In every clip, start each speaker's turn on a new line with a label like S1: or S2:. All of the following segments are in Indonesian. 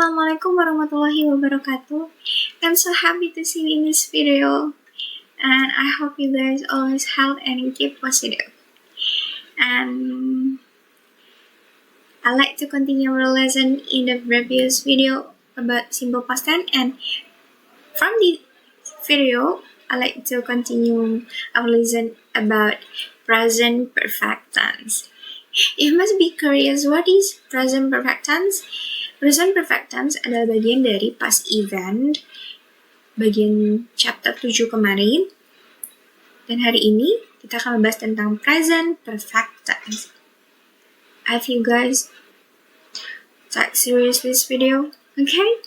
S1: Assalamualaikum warahmatullahi wabarakatuh. I'm so happy to see you in this video, and I hope you guys always health and keep positive. And I like to continue our lesson in the previous video about simple past tense, and from the video I like to continue our lesson about present perfect tense. You must be curious, what is present perfect tense? Present perfect tense adalah bagian dari past event, bagian chapter 7 kemarin. Dan hari ini kita akan membahas tentang present perfect tense. Have you guys take serious this video? Okay?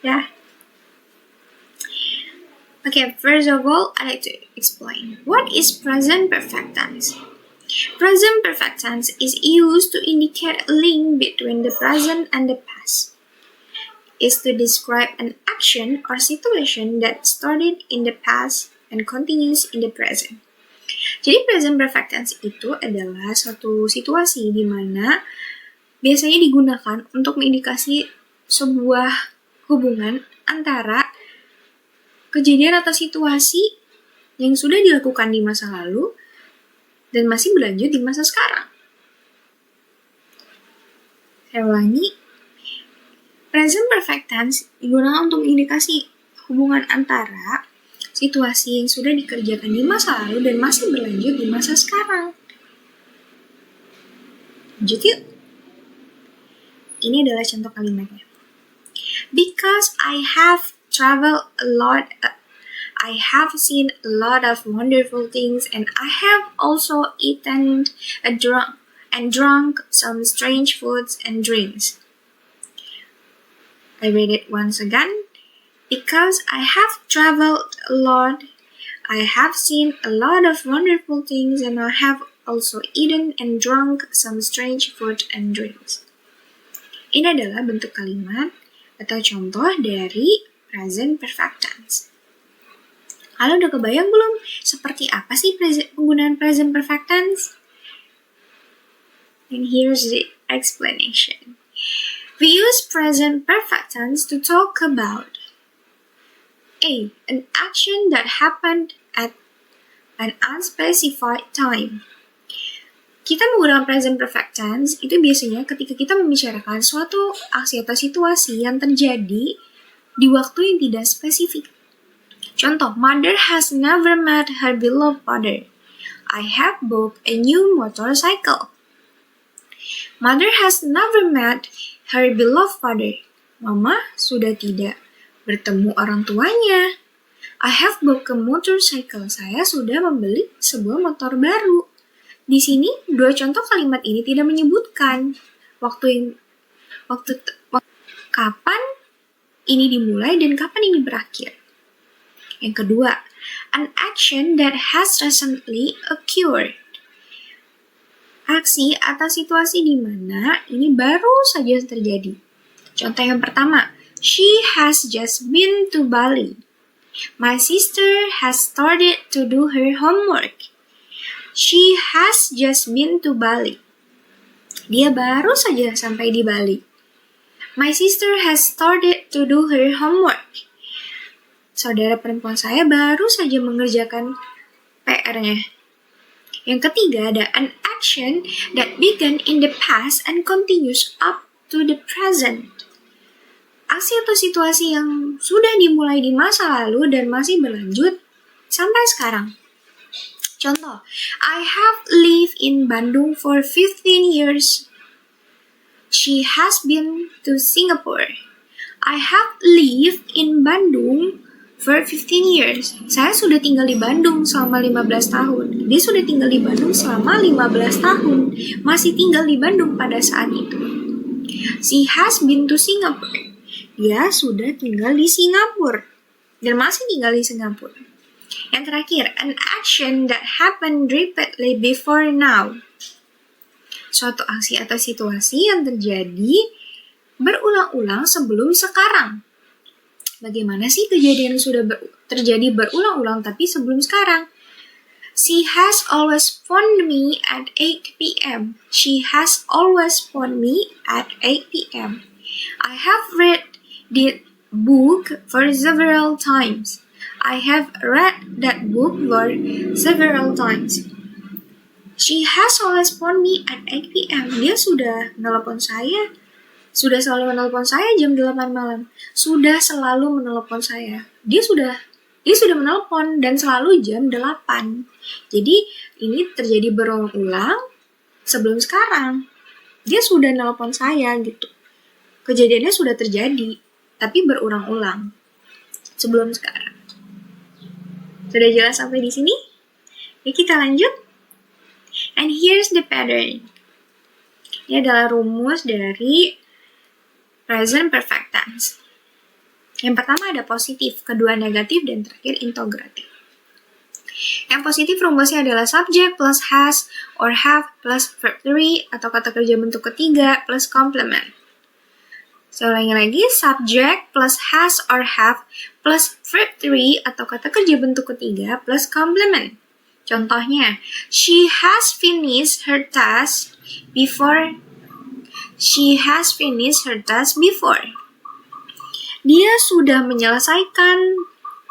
S1: Yeah. Okay, first of all, I'd like to explain. What is present perfect tense? Present perfect tense is used to indicate a link between the present and the past. Is to describe an action or situation that started in the past and continues in the present. Jadi present perfect tense itu adalah suatu situasi di mana biasanya digunakan untuk mengindikasi sebuah hubungan antara kejadian atau situasi yang sudah dilakukan di masa lalu dan masih berlanjut di masa sekarang. Saya ulangi, present perfect tense digunakan untuk indikasi hubungan antara situasi yang sudah dikerjakan di masa lalu dan masih berlanjut di masa sekarang. Lanjut yuk. Ini adalah contoh kalimatnya. Because I have traveled a lot, I have seen a lot of wonderful things, and I have also eaten and drunk some strange foods and drinks. I read it once again. Because I have traveled a lot, I have seen a lot of wonderful things, and I have also eaten and drunk some strange food and drinks. Ini adalah bentuk kalimat atau contoh dari present perfect tense. Kalian udah kebayang belum seperti apa sih penggunaan present perfect tense? And here's the explanation. We use present perfect tense to talk about A. An action that happened at an unspecified time. Kita menggunakan present perfect tense itu biasanya ketika kita membicarakan suatu aksi atau situasi yang terjadi di waktu yang tidak spesifik. Contoh, mother has never met her beloved father. I have bought a new motorcycle. Mother has never met her beloved father. Mama sudah tidak bertemu orang tuanya. I have bought a motorcycle. Saya sudah membeli sebuah motor baru. Di sini, dua contoh kalimat ini tidak menyebutkan kapan ini dimulai dan kapan ini berakhir. Yang kedua, an action that has recently occurred. Aksi atau situasi di mana ini baru saja terjadi. Contoh yang pertama, she has just been to Bali. My sister has started to do her homework. She has just been to Bali. Dia baru saja sampai di Bali. My sister has started to do her homework. Saudara perempuan saya baru saja mengerjakan PR-nya. Yang ketiga ada an action that began in the past and continues up to the present. Aksi atau situasi yang sudah dimulai di masa lalu dan masih berlanjut sampai sekarang. Contoh, I have lived in Bandung for 15 years. She has been to Singapore. I have lived in Bandung for 15 years. Saya sudah tinggal di Bandung selama 15 tahun. Dia sudah tinggal di Bandung selama 15 tahun. Masih tinggal di Bandung pada saat itu. She has been to Singapore. Dia sudah tinggal di Singapura. Dan masih tinggal di Singapura. Yang terakhir, an action that happened repeatedly before now. Suatu aksi atau situasi yang terjadi berulang-ulang sebelum sekarang. Bagaimana sih kejadian yang sudah terjadi berulang-ulang tapi sebelum sekarang? She has always phoned me at 8 p.m. She has always phoned me at 8 p.m. I have read that book for several times. I have read that book for several times. She has always phoned me at 8 p.m. Dia sudah menelpon saya. Sudah selalu menelpon saya jam 8 malam. Sudah selalu menelpon saya. Dia sudah menelpon dan selalu jam 8. Jadi ini terjadi berulang-ulang sebelum sekarang. Dia sudah menelpon saya gitu. Kejadiannya sudah terjadi, tapi berulang-ulang sebelum sekarang. Sudah jelas sampai di sini? Yuk kita lanjut. And here's the pattern. Ini adalah rumus dari present perfect tense. Yang pertama ada positif, kedua negatif, dan terakhir integratif. Yang positif rumusnya adalah subject plus has or have plus verb 3 atau kata kerja bentuk ketiga plus complement. Saya ulangi lagi, subject plus has or have plus verb 3 atau kata kerja bentuk ketiga plus complement. Contohnya, she has finished her task before. She has finished her task before. Dia sudah menyelesaikan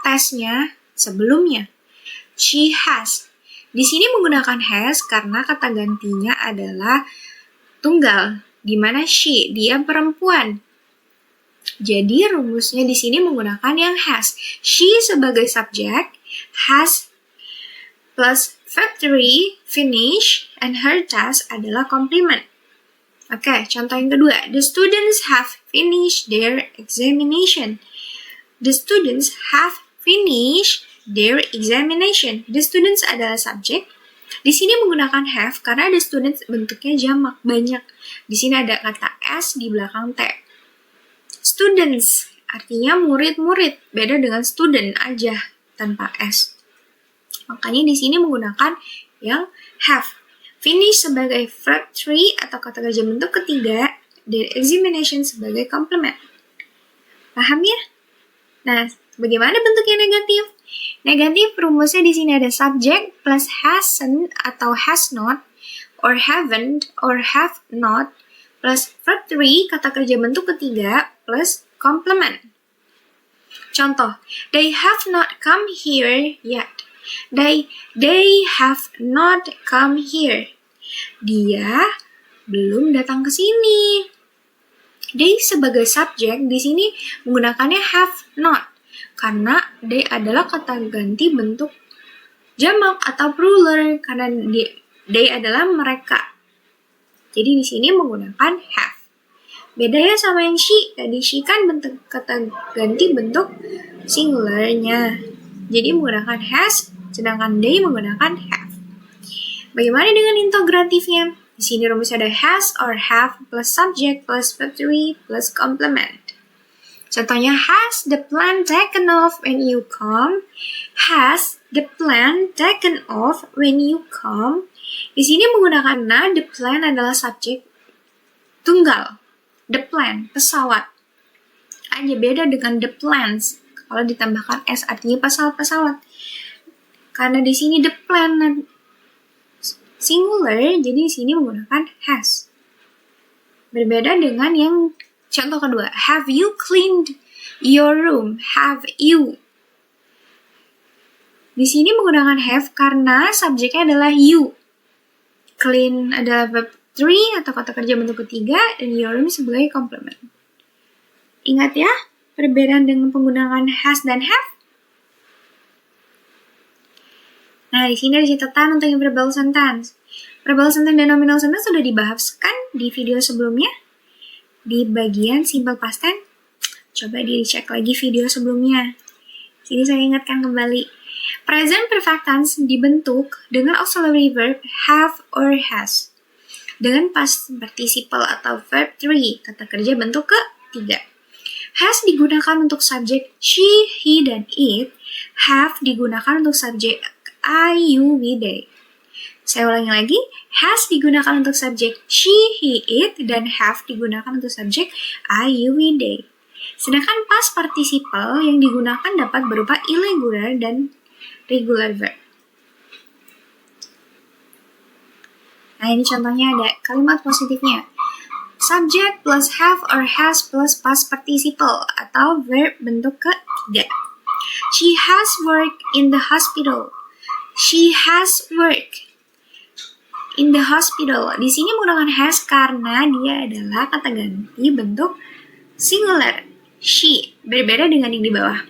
S1: tesnya sebelumnya. She has. Di sini menggunakan has karena kata gantinya adalah tunggal, di mana she, dia perempuan. Jadi rumusnya di sini menggunakan yang has. She sebagai subjek, has plus verb 3, finish, and her task adalah complement. Oke, contoh yang kedua. The students have finished their examination. The students have finished their examination. The students adalah subjek. Di sini menggunakan have karena the students bentuknya jamak, banyak. Di sini ada kata s di belakang t. Students artinya murid-murid, beda dengan student aja tanpa s. Makanya di sini menggunakan yang have. Finish sebagai verb 3 atau kata kerja bentuk ketiga, dan examination sebagai complement. Paham ya? Nah, bagaimana bentuknya negatif? Negatif rumusnya di sini ada subject plus hasn't atau has not, or haven't or have not, plus verb 3 kata kerja bentuk ketiga plus complement. Contoh, they have not come here yet. They have not come here. Dia belum datang ke sini. They sebagai subjek di sini menggunakannya have not karena they adalah kata ganti bentuk jamak atau plural karena they adalah mereka. Jadi di sini menggunakan have. Beda ya sama yang she. Tadi she kan bentuk kata ganti bentuk singularnya. Jadi menggunakan has, sedangkan they menggunakan have. Bagaimana dengan integratifnya? Di sini rumusnya ada has or have plus subject plus verb 3 plus complement. Contohnya, has the plan taken off when you come? Has the plan taken off when you come? Di sini menggunakan na, the plan adalah subjek tunggal. The plan, pesawat. Aja beda dengan the plans. Kalau ditambahkan s artinya pesawat-pesawat. Karena di sini the plan singular, jadi di sini menggunakan has. Berbeda dengan yang contoh kedua. Have you cleaned your room? Have you. Di sini menggunakan have karena subjeknya adalah you. Clean adalah verb 3 atau kata kerja bentuk ketiga, dan your room sebagai complement. Ingat ya, perbedaan dengan penggunaan has dan have. Nah, di sini ada catatan untuk yang verbal sentence. Verbal sentence dan nominal sentence sudah dibahaskan di video sebelumnya. Di bagian simple past tense, coba dicek lagi video sebelumnya. Sini saya ingatkan kembali. Present perfect tense dibentuk dengan auxiliary verb have or has. Dengan past participle atau verb 3, kata kerja bentuk ketiga. Has digunakan untuk subjek she, he, dan it. Have digunakan untuk subjek I, you, we, they. Saya ulangi lagi, has digunakan untuk subjek she, he, it, dan have digunakan untuk subjek I, you, we, they. Sedangkan past participle yang digunakan dapat berupa irregular dan regular verb. Nah, ini contohnya ada kalimat positifnya. subject plus have or has plus past participle atau verb bentuk ketiga. She has worked in the hospital. She has worked in the hospital. Di sini menggunakan has karena dia adalah kata ganti bentuk singular. She berbeda dengan yang di bawah.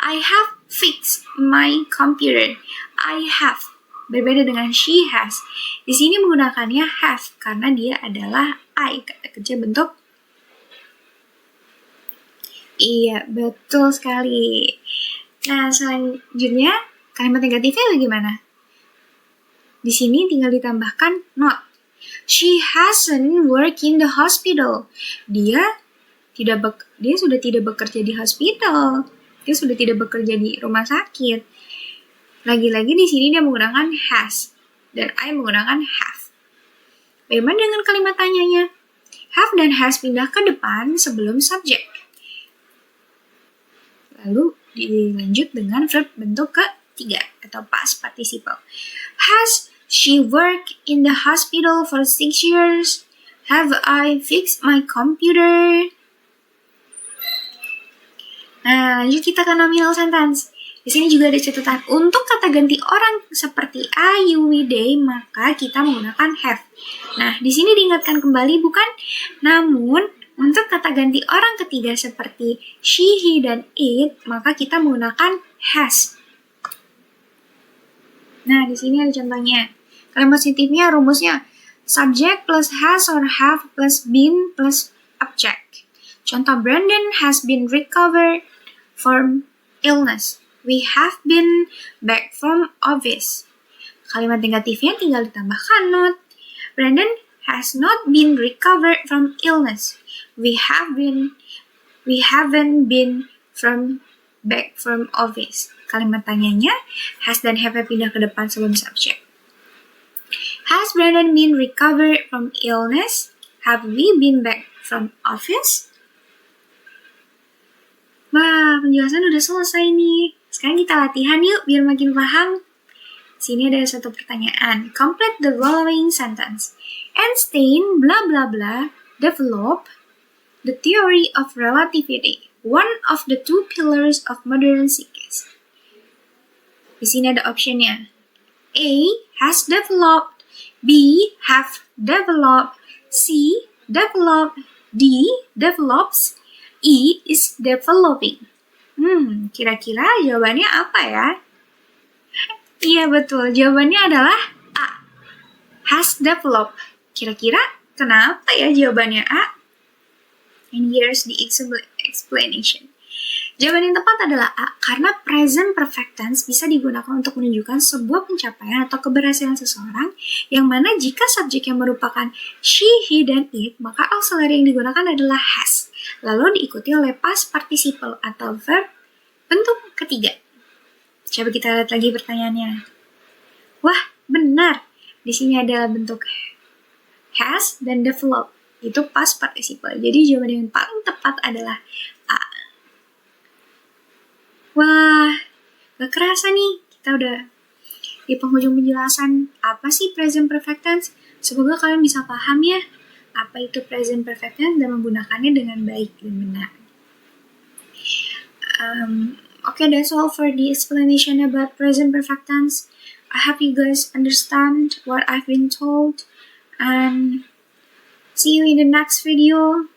S1: I have fixed my computer. I have berbeda dengan she has. Di sini menggunakannya have karena dia adalah I, kata kerja bentuk. Iya, betul sekali. Nah, selanjutnya kalimat negatifnya bagaimana? Di sini tinggal ditambahkan not. She hasn't worked in the hospital. Dia sudah tidak bekerja di hospital. Dia sudah tidak bekerja di rumah sakit. Lagi-lagi di sini dia menggunakan has dan I menggunakan have. Bagaimana dengan kalimat tanyanya? Have dan has pindah ke depan sebelum subject. Lalu dilanjut dengan verb bentuk ketiga atau past participle. Has she worked in the hospital for 6 years? Have I fixed my computer? Nah, lanjut kita ke nominal sentence. Di sini juga ada catatan. Untuk kata ganti orang seperti I, you, we, they, maka kita menggunakan have. Nah, di sini diingatkan kembali bukan? Namun, untuk kata ganti orang ketiga seperti she, he, dan it, maka kita menggunakan has. Nah, di sini ada contohnya. Kalimat positifnya rumusnya subject plus has or have plus been plus object. Contoh, Brandon has been recovered from illness. We have been back from office. Kalimat negatifnya tinggal ditambahkan not. Brandon has not been recovered from illness. We haven't been back from office. Kalimat tanyanya has dan have pindah ke depan sebelum subject. Has Brandon been recovered from illness? Have we been back from office? Wah, penjelasan udah selesai nih. Sekarang kita latihan yuk biar makin paham. Sini ada satu pertanyaan. Complete the following sentence. Einstein blah blah blah developed the theory of relativity, one of the two pillars of modern physics. Di sini ada optionnya. A has developed, B have developed, C developed, D develops, E is developing. Kira-kira jawabannya apa ya? Iya betul, jawabannya adalah A. Has developed. Kira-kira kenapa ya jawabannya A? And here's the explanation. Jawaban yang tepat adalah A, karena present perfect tense bisa digunakan untuk menunjukkan sebuah pencapaian atau keberhasilan seseorang, yang mana jika subjek yang merupakan she, he, dan it, maka auxiliary yang digunakan adalah has, lalu diikuti oleh past participle atau verb bentuk ketiga. Coba kita lihat lagi pertanyaannya. Wah, benar. Di sini ada bentuk has dan develop. Itu past participle. Jadi jawaban yang paling tepat adalah A. Wah, gak kerasa nih. Kita udah di penghujung penjelasan apa sih present perfect tense. Semoga kalian bisa paham ya apa itu present perfect tense dan menggunakannya dengan baik dan benar. Okay, that's all for the explanation about present perfect tense. I hope you guys understand what I've been told, and see you in the next video.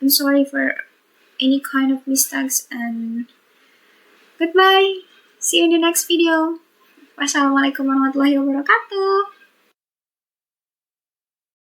S1: I'm sorry for any kind of mistakes, and goodbye. See you in the next video. Wassalamualaikum warahmatullahi wabarakatuh.